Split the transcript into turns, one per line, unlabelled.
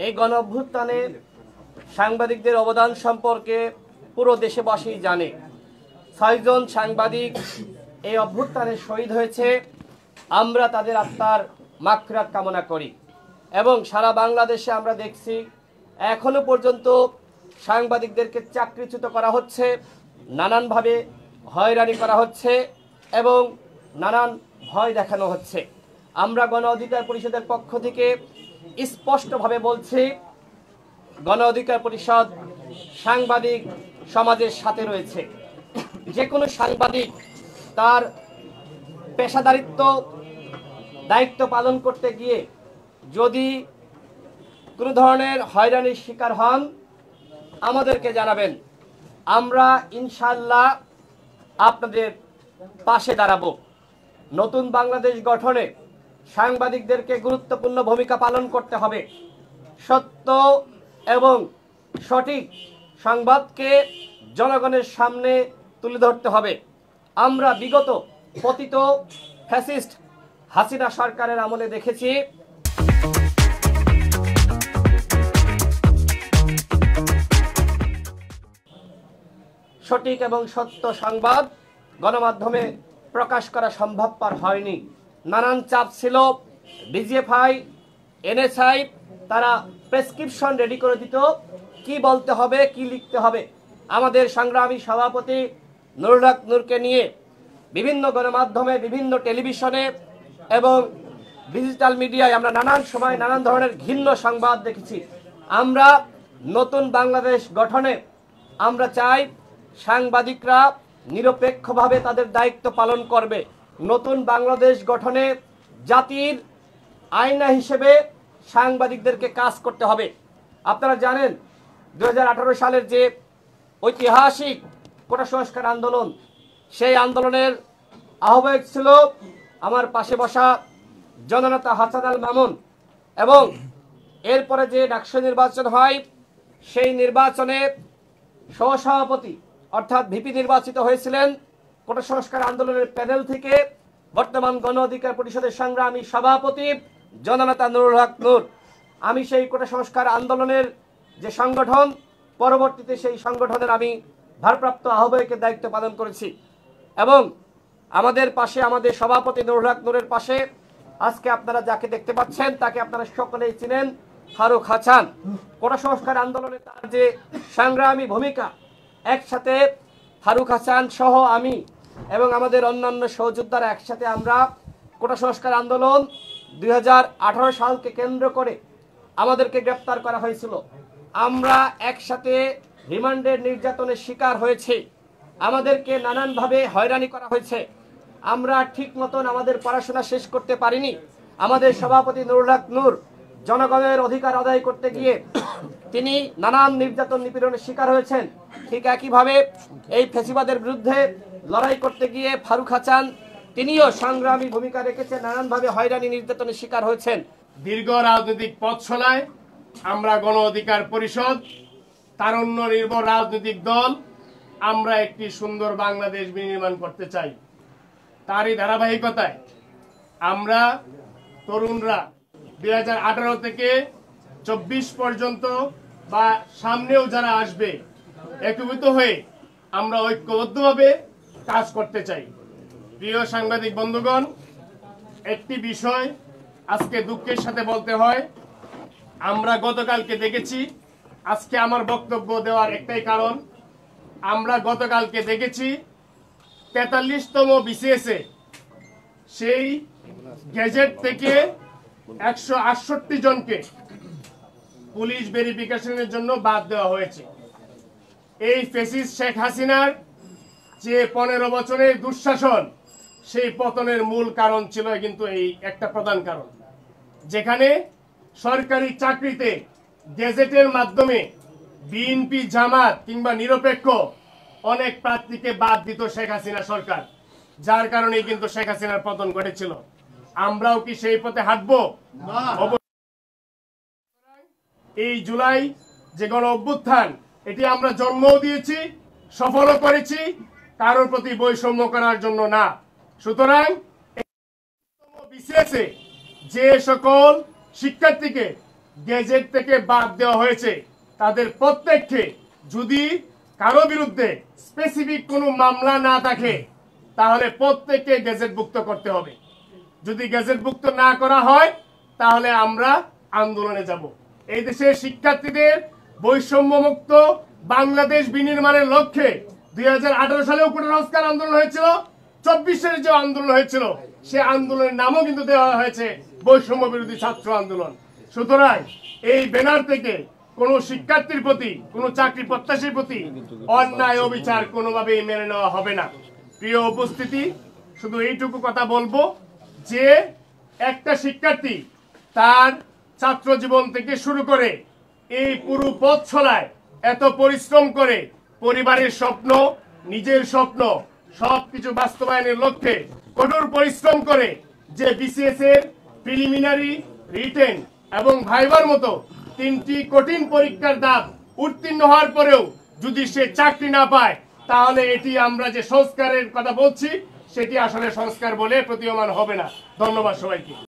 এই গণ অভ্যুত্থানে সাংবাদিকদের অবদান সম্পর্কে পুরো দেশবাসী জানে। ৬ জন সাংবাদিক এই অভ্যুত্থানে শহীদ হয়েছে। আমরা তাদের আত্মার মাগফিরাত কামনা করি এবং সারা বাংলাদেশে আমরা দেখছি এখনো পর্যন্ত সাংবাদিকদেরকে চাকরিচ্যুত করা হচ্ছে, নানানভাবে হয়রানি করা হচ্ছে এবং নানান ভয় দেখানো হচ্ছে। আমরা গণ অধিকার পরিষদের পক্ষ থেকে স্পষ্টভাবে বলছি, গণ অধিকার পরিষদ সাংবাদিক সমাজের সাথে রয়েছে। যে কোনো সাংবাদিক তার পেশাদারিত্ব দায়িত্ব পালন করতে গিয়ে যদি কোনো ধরনের হয়রানির শিকার হন আমাদেরকে জানাবেন। আমরা ইনশাআল্লাহ আপনাদের পাশে দাঁড়াবো। নতুন বাংলাদেশ গঠনে সাংবাদিকদেরকে গুরুত্বপূর্ণ ভূমিকা পালন করতে হবে। সত্য এবং সঠিক সংবাদকে জনগণের সামনে তুলে ধরতে হবে। আমরা বিগত পতিত ফ্যাসিস্ট হাসিনা সরকারের আমলে দেখেছি সঠিক এবং সত্য সংবাদ গণমাধ্যমে প্রকাশ করা সম্ভবপর হয়নি। নানান চাপ ছিল। ডিজিএফআই, এনএসআই তারা প্রেসক্রিপশন রেডি করে দিত, কি বলতে হবে, কি লিখতে হবে। আমাদের সংগ্রামী সভাপতি নুরুল হক নূরকে নিয়ে বিভিন্ন গণমাধ্যমে, বিভিন্ন টেলিভিশনে এবং ডিজিটাল মিডিয়ায় আমরা নানান সময় নানান ধরনের ঘৃণ্য সংবাদ দেখেছি। আমরা নতুন বাংলাদেশ গঠনে আমরা চাই সাংবাদিকরা নিরপেক্ষভাবে তাদের দায়িত্ব পালন করবে। নতুন বাংলাদেশ গঠনে জাতির আয়না হিসেবে সাংবাদিকদেরকে কাজ করতে হবে। আপনারা জানেন 2018 সালের যে ঐতিহাসিক কোটা সংস্কার আন্দোলন, সেই আন্দোলনের আহ্বায়ক ছিল আমার পাশে বসা জননেতা হাসান আল মামুন এবং এরপরে যে ডাকসু নির্বাচন হয় সেই নির্বাচনে সহসভাপতি অর্থাৎ ভিপি নির্বাচিত হয়েছিলেন কোটা সংস্কার আন্দোলনের প্যানেল থেকে বর্তমান গণ অধিকার পরিষদের সংগ্রামী সভাপতি জননেতা নুরুল হক নূর। আমি সেই কোটা সংস্কার আন্দোলনের যে সংগঠন, পরবর্তীতে সেই সংগঠনের আমি ভারপ্রাপ্ত আহ্বায়কের দায়িত্ব পালন করেছি এবং আমাদের পাশে আমাদের সভাপতি নুরুল হক নূরের পাশে আজকে আপনারা যাকে দেখতে পাচ্ছেন তাকে আপনারা সকলেই চিনেন, ফারুক হাসান। কোটা সংস্কার আন্দোলনে তার যে সংগ্রামী ভূমিকা, একসাথে ফারুক হাসান সহ আমি এবং আমাদের অন্যান্য সহযোদ্ধারা একসাথে আমরা কোটা সংস্কার আন্দোলন 2018 সালকে কেন্দ্র করে আমাদেরকে গ্রেপ্তার করা হয়েছিল। আমরা একসাথে রিমান্ডের নির্যাতনের শিকার হয়েছি। আমাদেরকে নানানভাবে হয়রানি করা হয়েছে। আমরা ঠিক মতন আমাদের পড়াশোনা শেষ করতে পারিনি। আমাদের সভাপতি নুরুল হক নূর জনগণের অধিকার আদায় করতে গিয়ে তিনি নানান নির্যাতন নিপীড়নের শিকার হয়েছেন। ঠিক একইভাবে এই ফ্যাসিবাদের বিরুদ্ধে লড়াই করতে গিয়ে ফারুক হাসান তিনিও সংগ্রামী ভূমিকা রেখেছেন, নানানভাবে হয়রানি নির্যাতনের শিকার হয়েছেন।
দীর্ঘ রাজনৈতিক পথ চলায় আমরা গণ অধিকার পরিষদ, তারুণ্য নির্ভর রাজনৈতিক দল, আমরা একটি সুন্দর বাংলাদেশ বিনির্মাণ করতে চাই। তারই ধারাবাহিকতায় আমরা তরুণরা 2018 থেকে 24 পর্যন্ত বা সামনেও যারা আসবে একীভূত হয়ে আমরা ঐক্যবদ্ধভাবে কাজ করতে চাই। প্রিয় সাংবাদিক বন্ধুগণ, একটি বিষয় আজকে দুঃখের সাথে বলতে হয়, আমরা গতকালকে দেখেছি, আজকে আমার বক্তব্য দেওয়ার একটাই কারণ, আমরা গতকালকে দেখেছি 43তম বিসিএসে সেই গেজেট থেকে 168 জনকে পুলিশ ভেরিফিকেশনের জন্য বাদ দেওয়া হয়েছে। এই ফ্যাসিস্ট শেখ হাসিনার যে 15 বছরের দুঃশাসন, সেই পতনের মূল কারণ ছিল কিন্তু এই একটা প্রধান কারণ, যেখানে সরকারি চাকরিতে গেজেটের মাধ্যমে বিএনপি, জামাত কিংবা নিরপেক্ষ অনেক প্রার্থীকে বাদ দিত শেখ হাসিনা সরকার, যার কারণে কিন্তু শেখ হাসিনার পতন ঘটেছিল। আমরাও কি সেই পথে হাঁটবো? এই জুলাই যে গণ অভ্যুত্থান, এটি আমরা জন্মও দিয়েছি, সফলও করেছি, কারোর প্রতি বৈষম্য করার জন্য না। সুতরাং বিসিএসে যে সকল শিক্ষার্থীকে গেজেট থেকে বাদ দেওয়া হয়েছে তাদের প্রত্যেককে যদি কারো বিরুদ্ধে স্পেসিফিক কোনো মামলা না থাকে তাহলে প্রত্যেককে গেজেটভুক্ত করতে হবে। যদি গেজেটভুক্ত না করা হয় তাহলে আমরা আন্দোলনে যাব। এই দেশের শিক্ষার্থীদের বৈষম্যমুক্ত বাংলাদেশ বিনির্মাণের লক্ষ্যে 2018 সালেও কোটা সংস্কার আন্দোলন হয়েছিল, 24 সালে যে আন্দোলন হয়েছিল সে আন্দোলনের নামও কিন্তু দেওয়া হয়েছে বৈষম্য বিরোধী ছাত্র আন্দোলন। সুতরাং এই ব্যানার থেকে কোন শিক্ষার্থীর প্রতি, কোন চাকরি প্রত্যাশীর প্রতি অন্যায় অবিচার কোনোভাবেই মেনে নেওয়া হবে না। প্রিয় উপস্থিতি, শুধু এইটুকু কথা বলবো যে একটা শিক্ষার্থী তার ছাত্র জীবন থেকে শুরু করে এই পুরো পথ চলায় এত পরিশ্রম করে পরিবারের স্বপ্ন, নিজের স্বপ্ন সবকিছু বাস্তবায়নের লক্ষ্যে কঠোর পরিশ্রম করে যে বিসিএস এর প্রিলিমিনারি, রিটেন এবং ভাইবার মতো 3টি কঠিন পরীক্ষার ধাপ উত্তীর্ণ হওয়ার পরেও যদি সে চাকরি না পায় তাহলে এটি আমরা যে সংস্কারের কথা বলছি সেটি আসলে সংস্কার বলে প্রতীয়মান হবে না। ধন্যবাদ সবাইকে।